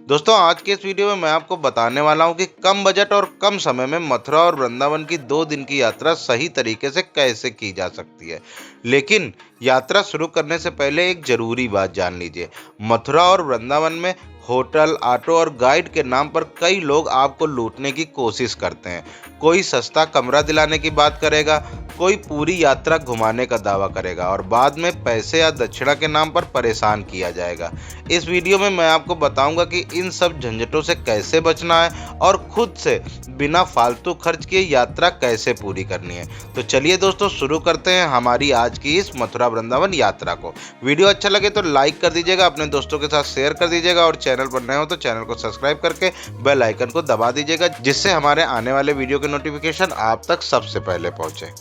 दोस्तों आज के इस वीडियो में मैं आपको बताने वाला हूँ कि कम बजट और कम समय में मथुरा और वृंदावन की 2 दिन की यात्रा सही तरीके से कैसे की जा सकती है। लेकिन यात्रा शुरू करने से पहले एक जरूरी बात जान लीजिए। मथुरा और वृंदावन में होटल, ऑटो और गाइड के नाम पर कई लोग आपको लूटने की कोशिश करते हैं। कोई सस्ता कमरा दिलाने की बात करेगा, कोई पूरी यात्रा घुमाने का दावा करेगा और बाद में पैसे या दक्षिणा के नाम पर परेशान किया जाएगा। इस वीडियो में मैं आपको बताऊंगा कि इन सब झंझटों से कैसे बचना है और खुद से बिना फालतू खर्च किए यात्रा कैसे पूरी करनी है। तो चलिए दोस्तों शुरू करते हैं हमारी आज की इस मथुरा वृंदावन यात्रा को। वीडियो अच्छा लगे तो लाइक कर दीजिएगा, अपने दोस्तों के साथ शेयर कर दीजिएगा और चैनल पर नए हो तो चैनल को सब्सक्राइब करके बेल आइकन को दबा दीजिएगा, जिससे हमारे आने वाले वीडियो के नोटिफिकेशन आप तक सबसे पहले पहुंचे।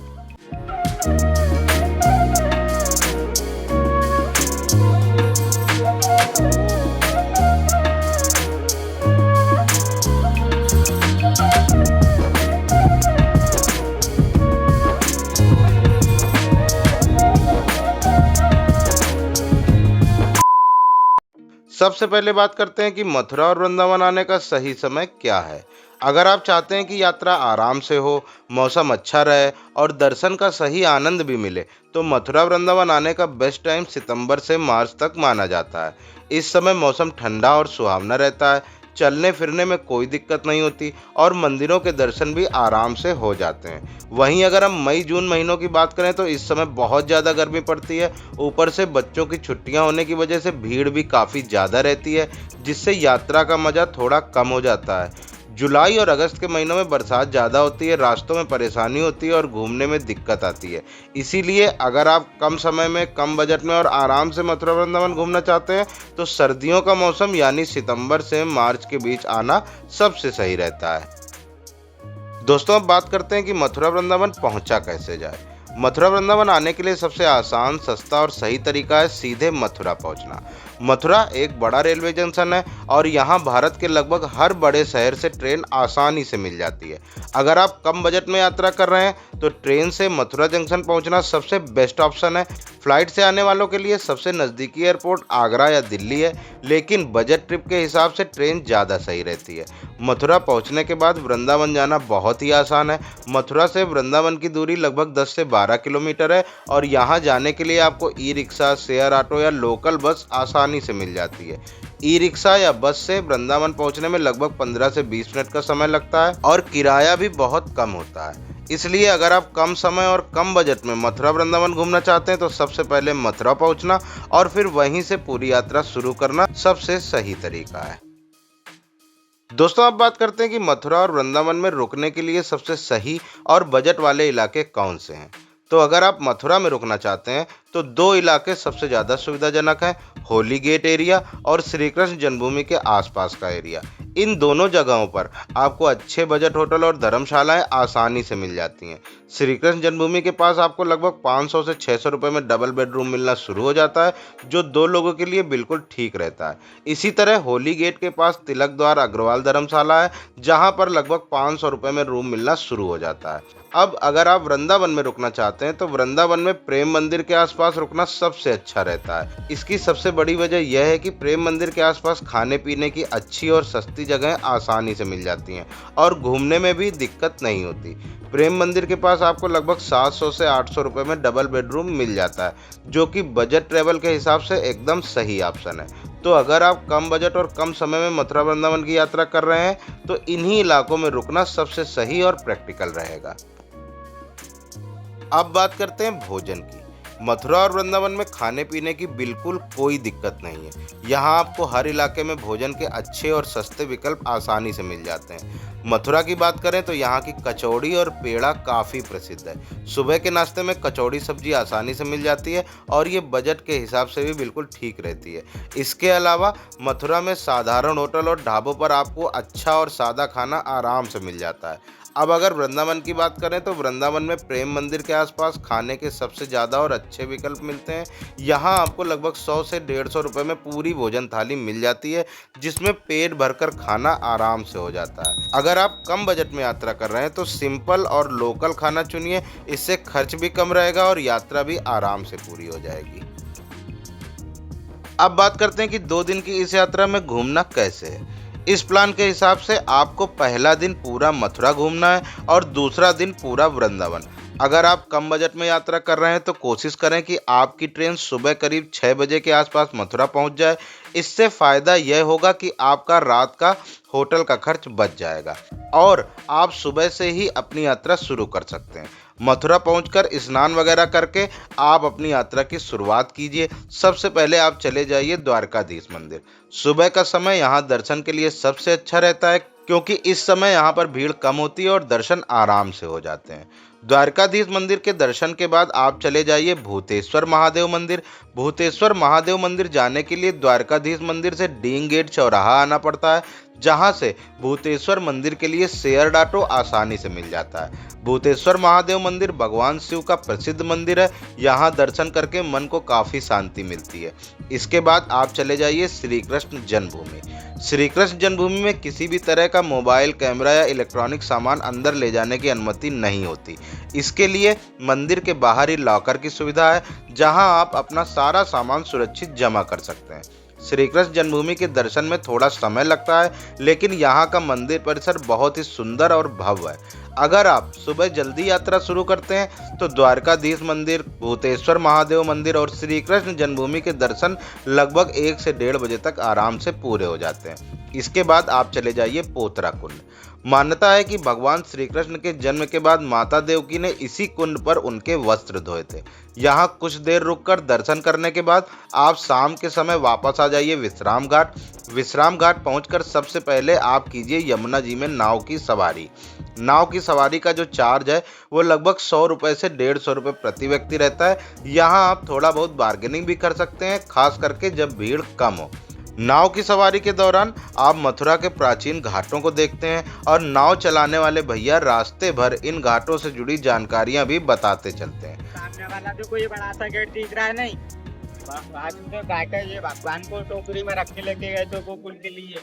सबसे पहले बात करते हैं कि मथुरा और वृंदावन आने का सही समय क्या है। अगर आप चाहते हैं कि यात्रा आराम से हो, मौसम अच्छा रहे और दर्शन का सही आनंद भी मिले, तो मथुरा वृंदावन आने का बेस्ट टाइम सितंबर से मार्च तक माना जाता है। इस समय मौसम ठंडा और सुहावना रहता है, चलने फिरने में कोई दिक्कत नहीं होती और मंदिरों के दर्शन भी आराम से हो जाते हैं। वहीं अगर हम मई जून महीनों की बात करें तो इस समय बहुत ज़्यादा गर्मी पड़ती है। ऊपर से बच्चों की छुट्टियां होने की वजह से भीड़ भी काफ़ी ज़्यादा रहती है, जिससे यात्रा का मज़ा थोड़ा कम हो जाता है। जुलाई और अगस्त के महीनों में बरसात ज़्यादा होती है, रास्तों में परेशानी होती है और घूमने में दिक्कत आती है। इसीलिए अगर आप कम समय में, कम बजट में और आराम से मथुरा वृंदावन घूमना चाहते हैं तो सर्दियों का मौसम यानी सितंबर से मार्च के बीच आना सबसे सही रहता है। दोस्तों अब बात करते हैं कि मथुरा वृंदावन पहुंचा कैसे जाए। मथुरा वृंदावन आने के लिए सबसे आसान, सस्ता और सही तरीका है सीधे मथुरा पहुंचना। मथुरा एक बड़ा रेलवे जंक्शन है और यहाँ भारत के लगभग हर बड़े शहर से ट्रेन आसानी से मिल जाती है। अगर आप कम बजट में यात्रा कर रहे हैं तो ट्रेन से मथुरा जंक्शन पहुंचना सबसे बेस्ट ऑप्शन है। फ्लाइट से आने वालों के लिए सबसे नज़दीकी एयरपोर्ट आगरा या दिल्ली है, लेकिन बजट ट्रिप के हिसाब से ट्रेन ज़्यादा सही रहती है। मथुरा पहुंचने के बाद वृंदावन जाना बहुत ही आसान है। मथुरा से वृंदावन की दूरी लगभग 10 से 12 किलोमीटर है और यहाँ जाने के लिए आपको ई रिक्शा, शेयर ऑटो या लोकल बस आसानी से मिल जाती है। ई रिक्शा या बस से वृंदावन पहुंचने में लगभग 15 से 20 मिनट का समय लगता है और किराया भी बहुत कम होता है। इसलिए अगर आप कम समय और कम बजट में मथुरा वृंदावन घूमना चाहते हैं तो सबसे पहले मथुरा पहुंचना और फिर वहीं से पूरी यात्रा शुरू करना सबसे सही तरीका है। दोस्तों अब बात करते हैं कि मथुरा और वृंदावन में रुकने के लिए सबसे सही और बजट वाले इलाके कौन से हैं। तो अगर आप मथुरा में रुकना चाहते हैं तो 2 इलाके सबसे ज़्यादा सुविधाजनक हैं, होली गेट एरिया और श्री कृष्ण जन्मभूमि के आसपास का एरिया। इन दोनों जगहों पर आपको अच्छे बजट होटल और धर्मशालाएं आसानी से मिल जाती हैं। श्री कृष्ण जन्मभूमि के पास आपको लगभग 500 से 600 रुपये में डबल बेडरूम मिलना शुरू हो जाता है, जो 2 लोगों के लिए बिल्कुल ठीक रहता है। इसी तरह होली गेट के पास तिलक द्वार अग्रवाल धर्मशाला है, जहां पर लगभग 500 रुपये में रूम मिलना शुरू हो जाता है। अब अगर आप वृंदावन में रुकना चाहते हैं तो वृंदावन में प्रेम मंदिर के आसपास रुकना सबसे अच्छा रहता है। इसकी सबसे बड़ी वजह यह है कि प्रेम मंदिर के आसपास खाने पीने की अच्छी और सस्ती जगहें आसानी से मिल जाती हैं और घूमने में भी दिक्कत नहीं होती। प्रेम मंदिर के पास आपको लगभग 700 से 800 रुपये में डबल बेडरूम मिल जाता है, जो कि बजट ट्रेवल के हिसाब से एकदम सही ऑप्शन है। तो अगर आप कम बजट और कम समय में मथुरा वृंदावन की यात्रा कर रहे हैं तो इन्हीं इलाकों में रुकना सबसे सही और प्रैक्टिकल रहेगा। अब बात करते हैं भोजन की। मथुरा और वृंदावन में खाने पीने की बिल्कुल कोई दिक्कत नहीं है। यहाँ आपको हर इलाके में भोजन के अच्छे और सस्ते विकल्प आसानी से मिल जाते हैं। मथुरा की बात करें तो यहाँ की कचौड़ी और पेड़ा काफ़ी प्रसिद्ध है। सुबह के नाश्ते में कचौड़ी सब्जी आसानी से मिल जाती है और ये बजट के हिसाब से भी बिल्कुल ठीक रहती है। इसके अलावा मथुरा में साधारण होटल और ढाबों पर आपको अच्छा और सादा खाना आराम से मिल जाता है। अब अगर वृंदावन की बात करें तो वृंदावन में प्रेम मंदिर के आसपास खाने के सबसे ज़्यादा और अच्छे विकल्प मिलते हैं। यहाँ आपको लगभग 100 से 150 रुपये में पूरी भोजन थाली मिल जाती है, जिसमें पेट भरकर खाना आराम से हो जाता है। अगर आप कम बजट में यात्रा कर रहे हैं तो सिंपल और लोकल खाना चुनिए, इससे खर्च भी कम रहेगा और यात्रा भी आराम से पूरी हो जाएगी। अब बात करते हैं कि 2 दिन की इस यात्रा में घूमना कैसे है। इस प्लान के हिसाब से आपको पहला दिन पूरा मथुरा घूमना है और दूसरा दिन पूरा वृंदावन। अगर आप कम बजट में यात्रा कर रहे हैं तो कोशिश करें कि आपकी ट्रेन सुबह करीब 6 बजे के आसपास मथुरा पहुंच जाए। इससे फायदा यह होगा कि आपका रात का होटल का खर्च बच जाएगा और आप सुबह से ही अपनी यात्रा शुरू कर सकते हैं। मथुरा पहुंचकर स्नान वगैरह करके आप अपनी यात्रा की शुरुआत कीजिए। सबसे पहले आप चले जाइए द्वारकाधीश मंदिर। सुबह का समय यहाँ दर्शन के लिए सबसे अच्छा रहता है क्योंकि इस समय यहाँ पर भीड़ कम होती है और दर्शन आराम से हो जाते हैं। द्वारकाधीश मंदिर के दर्शन के बाद आप चले जाइए भूतेश्वर महादेव मंदिर। भूतेश्वर महादेव मंदिर जाने के लिए द्वारकाधीश मंदिर से डींग गेट चौराहा आना पड़ता है, जहां से भूतेश्वर मंदिर के लिए शेयर ऑटो आसानी से मिल जाता है। भूतेश्वर महादेव मंदिर भगवान शिव का प्रसिद्ध मंदिर है। यहाँ दर्शन करके मन को काफी शांति मिलती है। इसके बाद आप चले जाइए श्री कृष्ण जन्मभूमि। श्री कृष्ण जन्मभूमि में किसी भी तरह का मोबाइल कैमरा या इलेक्ट्रॉनिक सामान अंदर ले जाने की अनुमति नहीं होती। इसके लिए मंदिर के बाहर ही लॉकर की सुविधा है, जहां आप अपना सारा सामान सुरक्षित जमा कर सकते हैं। श्री कृष्ण जन्मभूमि के दर्शन में थोड़ा समय लगता है, लेकिन यहाँ का मंदिर परिसर बहुत ही सुंदर और भव्य है। अगर आप सुबह जल्दी यात्रा शुरू करते हैं तो द्वारकाधीश मंदिर, भूतेश्वर महादेव मंदिर और श्री कृष्ण जन्मभूमि के दर्शन लगभग 1 से 1:30 बजे तक आराम से पूरे हो जाते हैं। इसके बाद आप चले जाइए पोतरा कुंड। मान्यता है कि भगवान श्री कृष्ण के जन्म के बाद माता देवकी ने इसी कुंड पर उनके वस्त्र धोए थे। यहाँ कुछ देर रुककर दर्शन करने के बाद आप शाम के समय वापस आ जाइए विश्राम घाट। विश्राम घाट पहुंचकर सबसे पहले आप कीजिए यमुना जी में नाव की सवारी। नाव की सवारी का जो चार्ज है वो लगभग 100 रुपए से 150 रुपए प्रति व्यक्ति रहता है। यहाँ आप थोड़ा बहुत बार्गेनिंग भी कर सकते हैं, खास करके जब भीड़ कम हो। नाव की सवारी के दौरान आप मथुरा के प्राचीन घाटों को देखते हैं और नाव चलाने वाले भैया रास्ते भर इन घाटों से जुड़ी जानकारियां भी बताते चलते हैं। सामने वाला जो कोई बड़ा सा गेट दिख रहा है नहीं, आज जो घाट है ये भगवान को टोकरी में रख के लेके गए थे गोकुल के लिए।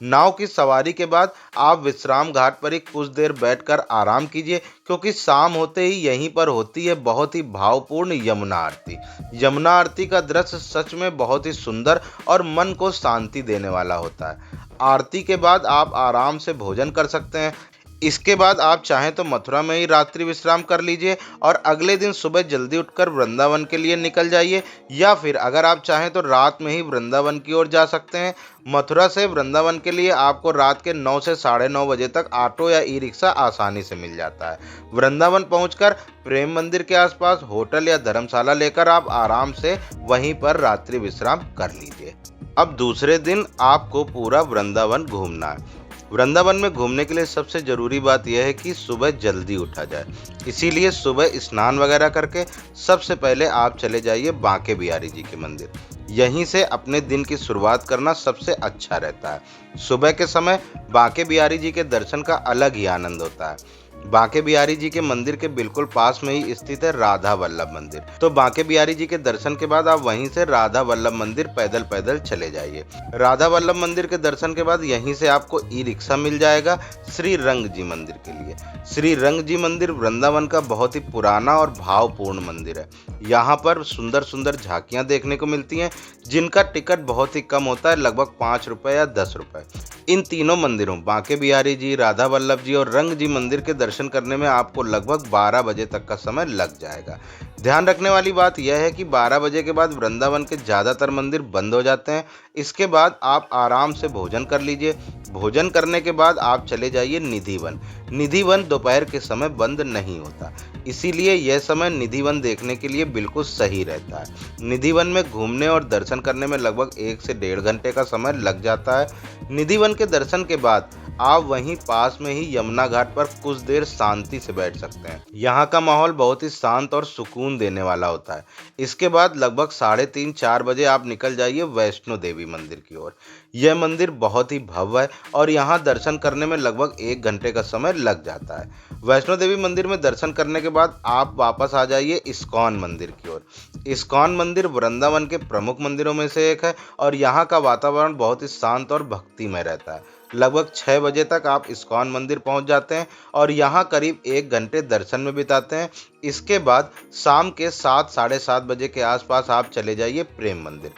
नाव की सवारी के बाद आप विश्राम घाट पर ही कुछ देर बैठकर आराम कीजिए, क्योंकि शाम होते ही यहीं पर होती है बहुत ही भावपूर्ण यमुना आरती। यमुना आरती का दृश्य सच में बहुत ही सुंदर और मन को शांति देने वाला होता है। आरती के बाद आप आराम से भोजन कर सकते हैं। इसके बाद आप चाहें तो मथुरा में ही रात्रि विश्राम कर लीजिए और अगले दिन सुबह जल्दी उठकर वृंदावन के लिए निकल जाइए, या फिर अगर आप चाहें तो रात में ही वृंदावन की ओर जा सकते हैं। मथुरा से वृंदावन के लिए आपको रात के 9 से 9:30 बजे तक ऑटो या ई रिक्शा आसानी से मिल जाता है। वृंदावन पहुंचकर प्रेम मंदिर के आसपास होटल या धर्मशाला लेकर आप आराम से वहीं पर रात्रि विश्राम कर लीजिए। अब दूसरे दिन आपको पूरा वृंदावन घूमना है। वृंदावन में घूमने के लिए सबसे जरूरी बात यह है कि सुबह जल्दी उठा जाए। इसीलिए सुबह स्नान वगैरह करके सबसे पहले आप चले जाइए बांके बिहारी जी के मंदिर। यहीं से अपने दिन की शुरुआत करना सबसे अच्छा रहता है। सुबह के समय बांके बिहारी जी के दर्शन का अलग ही आनंद होता है। बांके बिहारी जी के मंदिर के बिल्कुल पास में ही स्थित है राधा वल्लभ मंदिर। तो बांके बिहारी जी के दर्शन के बाद आप वहीं से राधा वल्लभ मंदिर पैदल पैदल चले जाइए। राधा वल्लभ मंदिर के दर्शन के बाद यहीं से आपको ई रिक्शा मिल जाएगा श्री रंग जी मंदिर के लिए। श्री रंग जी मंदिर वृंदावन का बहुत ही पुराना और भावपूर्ण मंदिर है। यहाँ पर सुंदर सुंदर झांकियाँ देखने को मिलती हैं, जिनका टिकट बहुत ही कम होता है, लगभग 5 रुपए या 10 रुपए। इन तीनों मंदिरों बांके बिहारी जी, राधा वल्लभ जी और रंग जी मंदिर के दर्शन करने में आपको लगभग 12 बजे तक का समय लग जाएगा। ध्यान रखने वाली बात यह है कि 12 बजे के बाद वृंदावन के ज़्यादातर मंदिर बंद हो जाते हैं। इसके बाद आप आराम से भोजन कर लीजिए। भोजन करने के बाद आप चले जाइए निधिवन। निधिवन दोपहर के समय बंद नहीं होता, इसीलिए यह समय निधिवन देखने के लिए बिल्कुल सही रहता है। निधिवन में घूमने और दर्शन करने में लगभग 1 से 1.5 घंटे का समय लग जाता है। निधिवन के दर्शन के बाद आप वहीं पास में ही यमुना घाट पर कुछ देर शांति से बैठ सकते हैं। यहाँ का माहौल बहुत ही शांत और सुकून देने वाला होता है। इसके बाद लगभग 3:30-4 बजे आप निकल जाइए वैष्णो देवी मंदिर की ओर। यह मंदिर बहुत ही भव्य है और यहाँ दर्शन करने में लगभग 1 घंटे का समय लग जाता है। वैष्णो देवी मंदिर में दर्शन करने के बाद आप वापस आ जाइए इस्कॉन मंदिर की ओर। इस्कॉन मंदिर वृंदावन के प्रमुख मंदिरों में से एक है और यहाँ का वातावरण बहुत ही शांत और भक्तिमय रहता है। लगभग 6 बजे तक आप इस्कॉन मंदिर पहुंच जाते हैं और यहाँ करीब 1 घंटे दर्शन में बिताते हैं। इसके बाद शाम के 7 साढ़े 7 बजे के आसपास आप चले जाइए प्रेम मंदिर।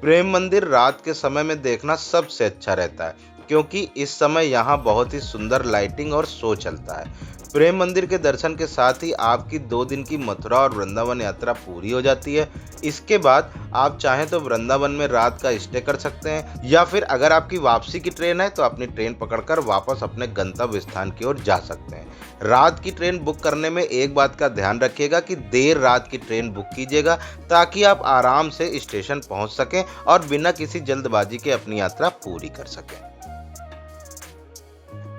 प्रेम मंदिर रात के समय में देखना सबसे अच्छा रहता है, क्योंकि इस समय यहाँ बहुत ही सुंदर लाइटिंग और शो चलता है। प्रेम मंदिर के दर्शन के साथ ही आपकी 2 दिन की मथुरा और वृंदावन यात्रा पूरी हो जाती है। इसके बाद आप चाहें तो वृंदावन में रात का स्टे कर सकते हैं, या फिर अगर आपकी वापसी की ट्रेन है तो अपनी ट्रेन पकड़कर वापस अपने गंतव्य स्थान की ओर जा सकते हैं। रात की ट्रेन बुक करने में एक बात का ध्यान रखिएगा कि देर रात की ट्रेन बुक कीजिएगा, ताकि आप आराम से स्टेशन पहुंच सकें और बिना किसी जल्दबाजी के अपनी यात्रा पूरी कर सकें।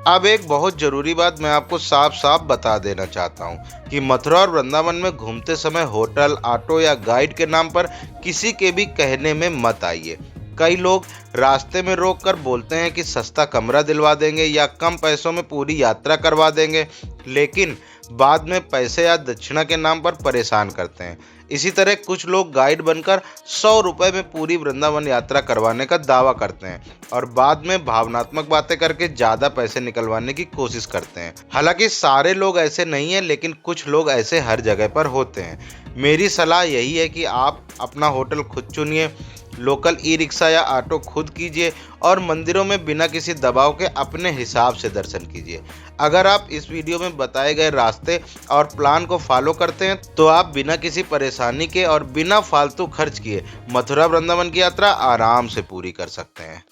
अब एक बहुत जरूरी बात मैं आपको साफ साफ बता देना चाहता हूँ कि मथुरा और वृंदावन में घूमते समय होटल, ऑटो या गाइड के नाम पर किसी के भी कहने में मत आइए। कई लोग रास्ते में रोक कर बोलते हैं कि सस्ता कमरा दिलवा देंगे या कम पैसों में पूरी यात्रा करवा देंगे, लेकिन बाद में पैसे या दक्षिणा के नाम पर परेशान करते हैं। इसी तरह कुछ लोग गाइड बनकर 100 रुपए में पूरी वृंदावन यात्रा करवाने का दावा करते हैं और बाद में भावनात्मक बातें करके ज़्यादा पैसे निकलवाने की कोशिश करते हैं। हालांकि सारे लोग ऐसे नहीं हैं, लेकिन कुछ लोग ऐसे हर जगह पर होते हैं। मेरी सलाह यही है कि आप अपना होटल खुद चुनिए, लोकल ई रिक्शा या ऑटो खुद कीजिए और मंदिरों में बिना किसी दबाव के अपने हिसाब से दर्शन कीजिए। अगर आप इस वीडियो में बताए गए रास्ते और प्लान को फॉलो करते हैं तो आप बिना किसी परेशानी के और बिना फालतू खर्च किए मथुरा वृंदावन की यात्रा आराम से पूरी कर सकते हैं।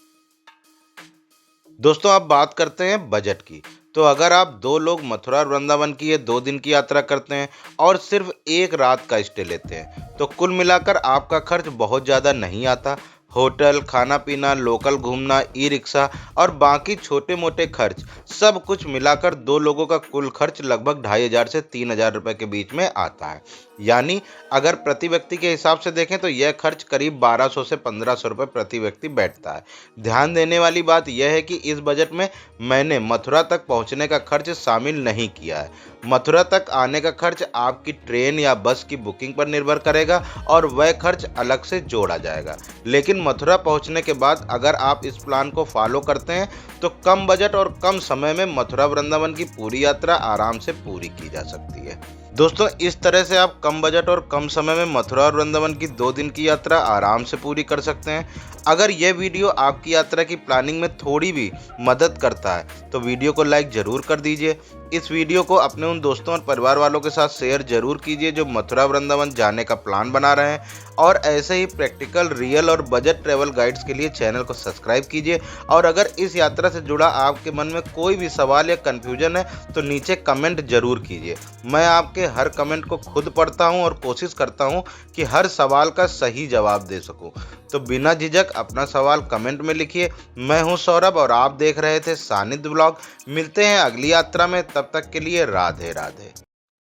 दोस्तों, अब बात करते हैं बजट की। तो अगर आप 2 लोग मथुरा और वृंदावन की ये 2 दिन की यात्रा करते हैं और सिर्फ एक रात का स्टे लेते हैं तो कुल मिलाकर आपका खर्च बहुत ज़्यादा नहीं आता। होटल, खाना पीना, लोकल घूमना, ई रिक्शा और बाकी छोटे मोटे खर्च सब कुछ मिलाकर 2 लोगों का कुल खर्च लगभग 2500 से 3000 रुपए के बीच में आता है। यानी अगर प्रति व्यक्ति के हिसाब से देखें तो यह खर्च करीब 1200 से 1500 रुपए प्रति व्यक्ति बैठता है। ध्यान देने वाली बात यह है कि इस बजट में मैंने मथुरा तक पहुंचने का खर्च शामिल नहीं किया है। मथुरा तक आने का खर्च आपकी ट्रेन या बस की बुकिंग पर निर्भर करेगा और वह खर्च अलग से जोड़ा जाएगा। लेकिन मथुरा पहुंचने के बाद अगर आप इस प्लान को फॉलो करते हैं तो कम बजट और कम समय में मथुरा वृंदावन की पूरी यात्रा आराम से पूरी की जा सकती है। दोस्तों, इस तरह से आप कम बजट और कम समय में मथुरा और वृंदावन की 2 दिन की यात्रा आराम से पूरी कर सकते हैं। अगर यह वीडियो आपकी यात्रा की प्लानिंग में थोड़ी भी मदद करता है तो वीडियो को लाइक जरूर कर दीजिए। इस वीडियो को अपने उन दोस्तों और परिवार वालों के साथ शेयर जरूर कीजिए जो मथुरा वृंदावन जाने का प्लान बना रहे हैं, और ऐसे ही प्रैक्टिकल, रियल और बजट ट्रैवल गाइड्स के लिए चैनल को सब्सक्राइब कीजिए। और अगर इस यात्रा से जुड़ा आपके मन में कोई भी सवाल या कन्फ्यूजन है तो नीचे कमेंट जरूर कीजिए। मैं आपके हर कमेंट को खुद पढ़ता हूं और कोशिश करता हूं कि हर सवाल का सही जवाब दे सकूं। तो बिना झिझक अपना सवाल कमेंट में लिखिए। मैं हूं सौरभ और आप देख रहे थे सानिध्य ब्लॉग। मिलते हैं अगली यात्रा में, तब तक के लिए राधे राधे।